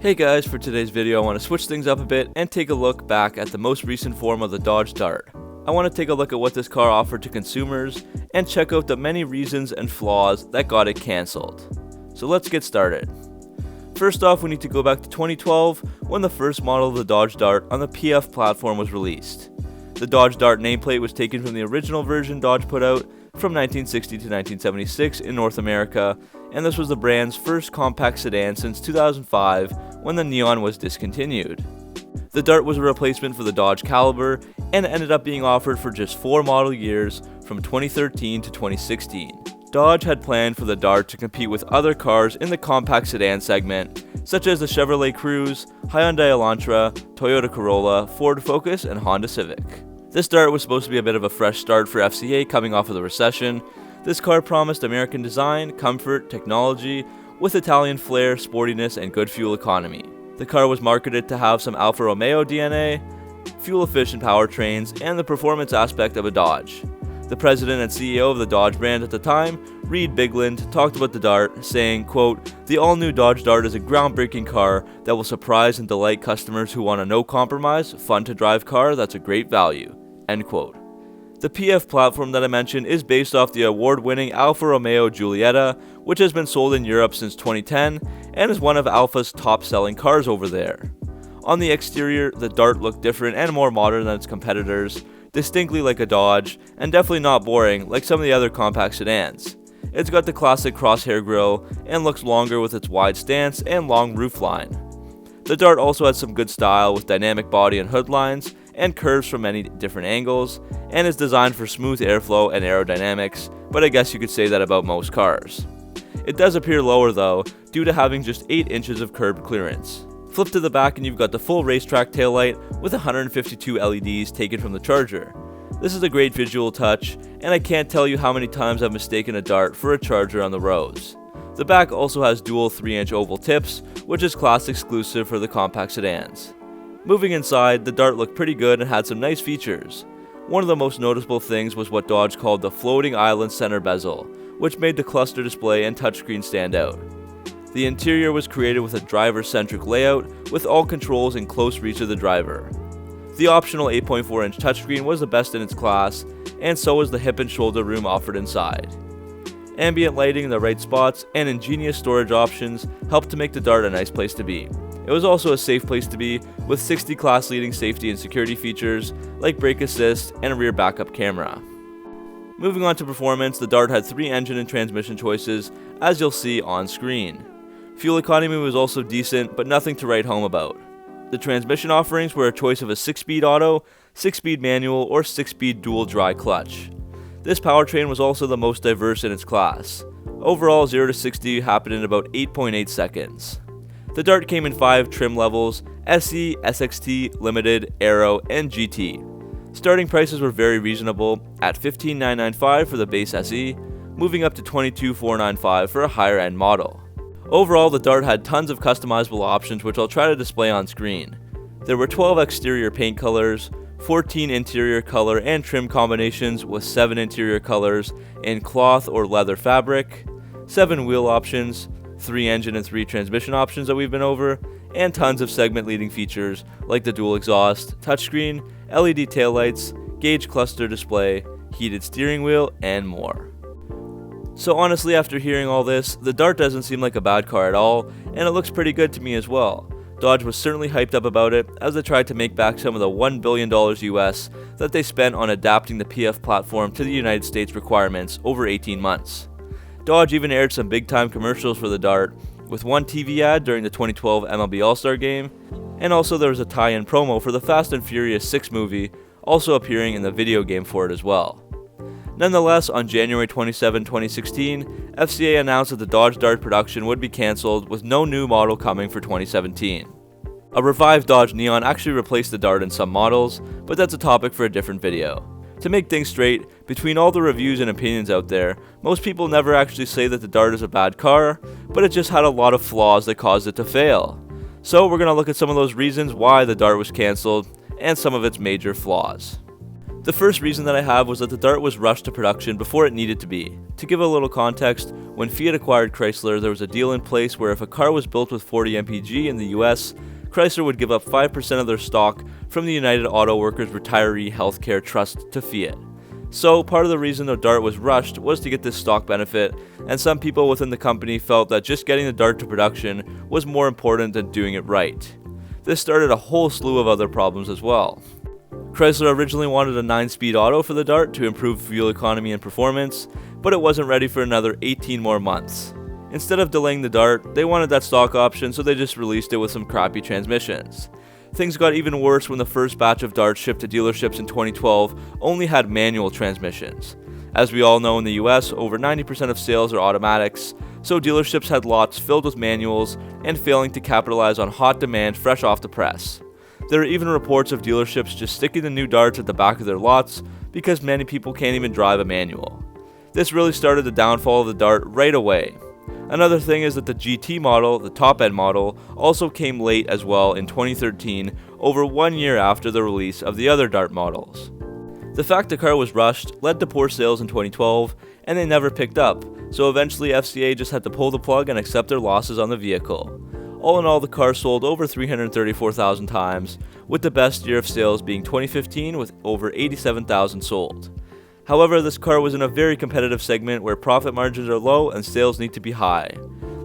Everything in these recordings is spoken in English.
Hey guys, for today's video I want to switch things up a bit and take a look back at the most recent form of the Dodge Dart. I want to take a look at what this car offered to consumers and check out the many reasons and flaws that got it cancelled. So let's get started. First off, we need to go back to 2012 when the first model of the Dodge Dart on the PF platform was released. The Dodge Dart nameplate was taken from the original version Dodge put out from 1960 to 1976 in North America, and this was the brand's first compact sedan since 2005 when the Neon was discontinued. The Dart was a replacement for the Dodge Caliber and ended up being offered for just 4 model years from 2013 to 2016. Dodge had planned for the Dart to compete with other cars in the compact sedan segment, such as the Chevrolet Cruze, Hyundai Elantra, Toyota Corolla, Ford Focus, and Honda Civic. This Dart was supposed to be a bit of a fresh start for FCA coming off of the recession. This car promised American design, comfort, technology, with Italian flair, sportiness, and good fuel economy. The car was marketed to have some Alfa Romeo DNA, fuel-efficient powertrains, and the performance aspect of a Dodge. The president and CEO of the Dodge brand at the time, Reed Bigland, talked about the Dart, saying, quote, "The all-new Dodge Dart is a groundbreaking car that will surprise and delight customers who want a no-compromise, fun-to-drive car that's a great value." End quote. The PF platform that I mentioned is based off the award-winning Alfa Romeo Giulietta, which has been sold in Europe since 2010 and is one of Alfa's top-selling cars over there. On the exterior, the Dart looked different and more modern than its competitors, distinctly like a Dodge, and definitely not boring like some of the other compact sedans. It's got the classic crosshair grille and looks longer with its wide stance and long roofline. The Dart also has some good style with dynamic body and hood lines and curves from many different angles, and is designed for smooth airflow and aerodynamics, but I guess you could say that about most cars. It does appear lower though, due to having just 8 inches of curb clearance. Flip to the back and you've got the full racetrack taillight with 152 LEDs taken from the Charger. This is a great visual touch, and I can't tell you how many times I've mistaken a Dart for a Charger on the roads. The back also has dual 3-inch oval tips, which is class exclusive for the compact sedans. Moving inside, the Dart looked pretty good and had some nice features. One of the most noticeable things was what Dodge called the floating island center bezel, which made the cluster display and touchscreen stand out. The interior was created with a driver-centric layout, with all controls in close reach of the driver. The optional 8.4-inch touchscreen was the best in its class, and so was the hip and shoulder room offered inside. Ambient lighting in the right spots and ingenious storage options helped to make the Dart a nice place to be. It was also a safe place to be, with 60 class-leading safety and security features like brake assist and a rear backup camera. Moving on to performance, the Dart had 3 engine and transmission choices, as you'll see on screen. Fuel economy was also decent, but nothing to write home about. The transmission offerings were a choice of a 6-speed auto, 6-speed manual, or 6-speed dual dry clutch. This powertrain was also the most diverse in its class. Overall, 0 to 60 happened in about 8.8 seconds. The Dart came in 5 trim levels: SE, SXT, Limited, Aero, and GT. Starting prices were very reasonable, at $15,995 for the base SE, moving up to $22,495 for a higher end model. Overall, the Dart had tons of customizable options, which I'll try to display on screen. There were 12 exterior paint colors, 14 interior color and trim combinations with 7 interior colors in cloth or leather fabric, 7 wheel options, 3 engine and 3 transmission options that we've been over, and tons of segment leading features like the dual exhaust, touchscreen, LED taillights, gauge cluster display, heated steering wheel, and more. So honestly, after hearing all this, the Dart doesn't seem like a bad car at all, and it looks pretty good to me as well. Dodge was certainly hyped up about it, as they tried to make back some of the $1 billion US that they spent on adapting the PF platform to the United States requirements over 18 months. Dodge even aired some big-time commercials for the Dart, with one TV ad during the 2012 MLB All-Star Game, and also there was a tie-in promo for the Fast and Furious 6 movie, also appearing in the video game for it as well. Nonetheless, on January 27, 2016, FCA announced that the Dodge Dart production would be cancelled, with no new model coming for 2017. A revived Dodge Neon actually replaced the Dart in some models, but that's a topic for a different video. To make things straight, between all the reviews and opinions out there, most people never actually say that the Dart is a bad car, but it just had a lot of flaws that caused it to fail. So we're going to look at some of those reasons why the Dart was cancelled, and some of its major flaws. The first reason that I have was that the Dart was rushed to production before it needed to be. To give a little context, when Fiat acquired Chrysler, there was a deal in place where if a car was built with 40 mpg in the US, Chrysler would give up 5% of their stock from the United Auto Workers Retiree Healthcare Trust to Fiat. So part of the reason the Dart was rushed was to get this stock benefit, and some people within the company felt that just getting the Dart to production was more important than doing it right. This started a whole slew of other problems as well. Chrysler originally wanted a 9-speed auto for the Dart to improve fuel economy and performance, but it wasn't ready for another 18 more months. Instead of delaying the Dart, they wanted that stock option, so they just released it with some crappy transmissions. Things got even worse when the first batch of Darts shipped to dealerships in 2012 only had manual transmissions. As we all know, in the US, over 90% of sales are automatics, so dealerships had lots filled with manuals and failing to capitalize on hot demand fresh off the press. There are even reports of dealerships just sticking the new Darts at the back of their lots because many people can't even drive a manual. This really started the downfall of the Dart right away. Another thing is that the GT model, the top-end model, also came late as well in 2013, over 1 year after the release of the other Dart models. The fact the car was rushed led to poor sales in 2012, and they never picked up, so eventually FCA just had to pull the plug and accept their losses on the vehicle. All in all, the car sold over 334,000 times, with the best year of sales being 2015 with over 87,000 sold. However, this car was in a very competitive segment where profit margins are low and sales need to be high.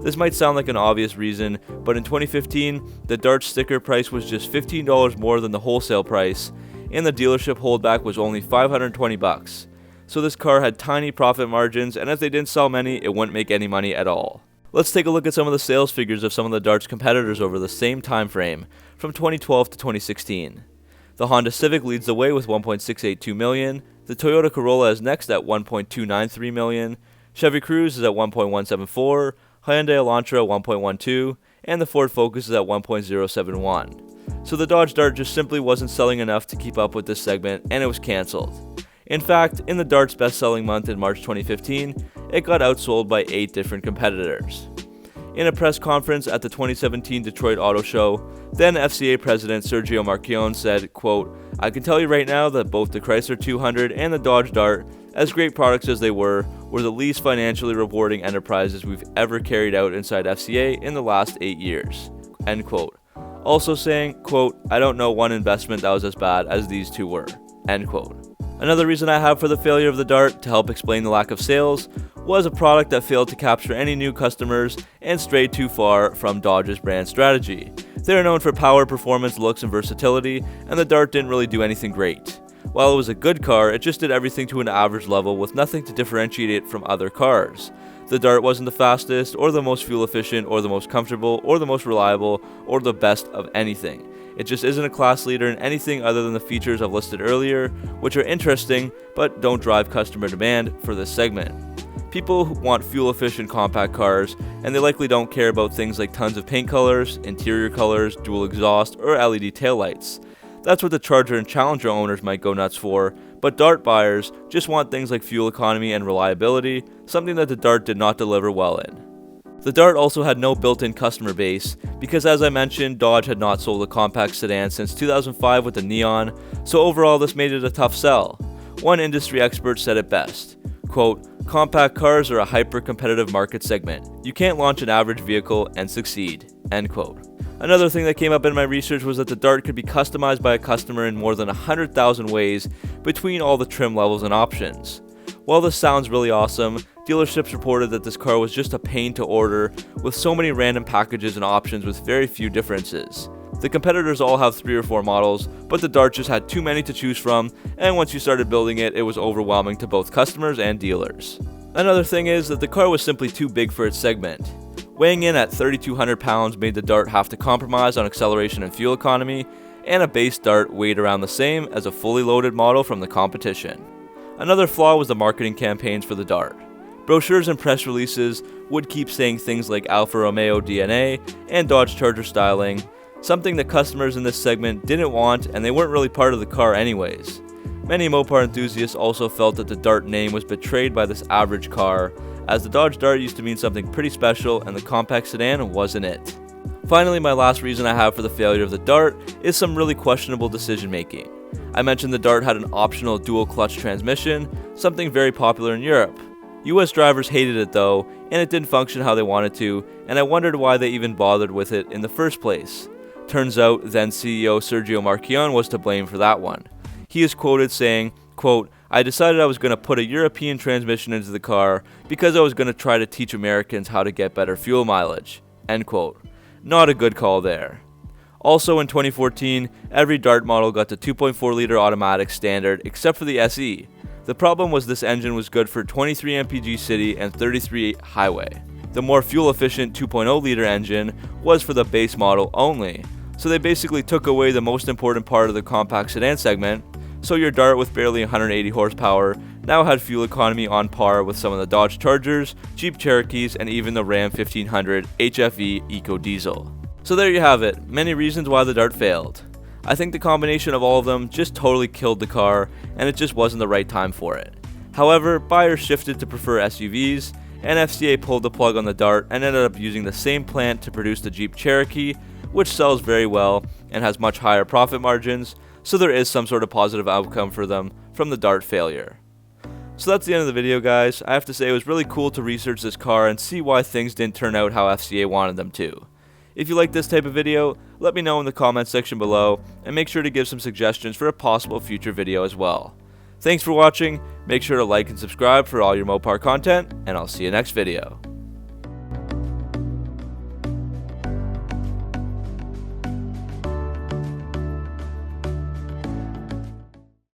This might sound like an obvious reason, but in 2015, the Dart sticker price was just $15 more than the wholesale price, and the dealership holdback was only $520. So this car had tiny profit margins, and if they didn't sell many, it wouldn't make any money at all. Let's take a look at some of the sales figures of some of the Dart's competitors over the same time frame, from 2012 to 2016. The Honda Civic leads the way with 1.682 million, the Toyota Corolla is next at 1.293 million, Chevy Cruze is at 1.174, Hyundai Elantra 1.12, and the Ford Focus is at 1.071. So the Dodge Dart just simply wasn't selling enough to keep up with this segment, and it was cancelled. In fact, in the Dart's best-selling month in March 2015, it got outsold by 8 different competitors. In a press conference at the 2017 Detroit Auto Show, then FCA President Sergio Marchionne said, quote, "I can tell you right now that both the Chrysler 200 and the Dodge Dart, as great products as they were the least financially rewarding enterprises we've ever carried out inside FCA in the last 8 years." End quote. Also saying, quote, "I don't know one investment that was as bad as these two were." End quote. Another reason I have for the failure of the Dart, to help explain the lack of sales, was a product that failed to capture any new customers and strayed too far from Dodge's brand strategy. They are known for power, performance, looks, and versatility, and the Dart didn't really do anything great. While it was a good car, it just did everything to an average level with nothing to differentiate it from other cars. The Dart wasn't the fastest, or the most fuel efficient, or the most comfortable, or the most reliable, or the best of anything. It just isn't a class leader in anything other than the features I've listed earlier, which are interesting, but don't drive customer demand for this segment. People want fuel-efficient compact cars, and they likely don't care about things like tons of paint colors, interior colors, dual exhaust, or LED taillights. That's what the Charger and Challenger owners might go nuts for, but Dart buyers just want things like fuel economy and reliability, something that the Dart did not deliver well in. The Dart also had no built-in customer base, because as I mentioned, Dodge had not sold a compact sedan since 2005 with the Neon, so overall this made it a tough sell. One industry expert said it best, quote, "Compact cars are a hyper-competitive market segment. You can't launch an average vehicle and succeed." End quote. Another thing that came up in my research was that the Dart could be customized by a customer in more than 100,000 ways between all the trim levels and options. While this sounds really awesome, dealerships reported that this car was just a pain to order, with so many random packages and options with very few differences. The competitors all have 3 or 4 models, but the Dart just had too many to choose from, and once you started building it, it was overwhelming to both customers and dealers. Another thing is that the car was simply too big for its segment. Weighing in at 3,200 pounds made the Dart have to compromise on acceleration and fuel economy, and a base Dart weighed around the same as a fully loaded model from the competition. Another flaw was the marketing campaigns for the Dart. Brochures and press releases would keep saying things like Alfa Romeo DNA and Dodge Charger styling, something that customers in this segment didn't want, and they weren't really part of the car anyways. Many Mopar enthusiasts also felt that the Dart name was betrayed by this average car, as the Dodge Dart used to mean something pretty special and the compact sedan wasn't it. Finally, my last reason I have for the failure of the Dart is some really questionable decision making. I mentioned the Dart had an optional dual clutch transmission, something very popular in Europe. US drivers hated it though, and it didn't function how they wanted to, and I wondered why they even bothered with it in the first place. Turns out then CEO Sergio Marchionne was to blame for that one. He is quoted saying, quote, "I decided I was going to put a European transmission into the car because I was going to try to teach Americans how to get better fuel mileage." End quote. Not a good call there. Also in 2014, every Dart model got the 2.4 liter automatic standard except for the SE. The problem was this engine was good for 23 mpg city and 33 highway. The more fuel efficient 2.0 liter engine was for the base model only. So they basically took away the most important part of the compact sedan segment, so your Dart with barely 180 horsepower now had fuel economy on par with some of the Dodge Chargers, Jeep Cherokees, and even the Ram 1500 HFE Eco Diesel. So there you have it, many reasons why the Dart failed. I think the combination of all of them just totally killed the car, and it just wasn't the right time for it. However, buyers shifted to prefer SUVs, and FCA pulled the plug on the Dart and ended up using the same plant to produce the Jeep Cherokee, which sells very well and has much higher profit margins, so there is some sort of positive outcome for them from the Dart failure. So that's the end of the video, guys. I have to say it was really cool to research this car and see why things didn't turn out how FCA wanted them to. If you like this type of video, let me know in the comments section below, and make sure to give some suggestions for a possible future video as well. Thanks for watching, make sure to like and subscribe for all your Mopar content, and I'll see you next video.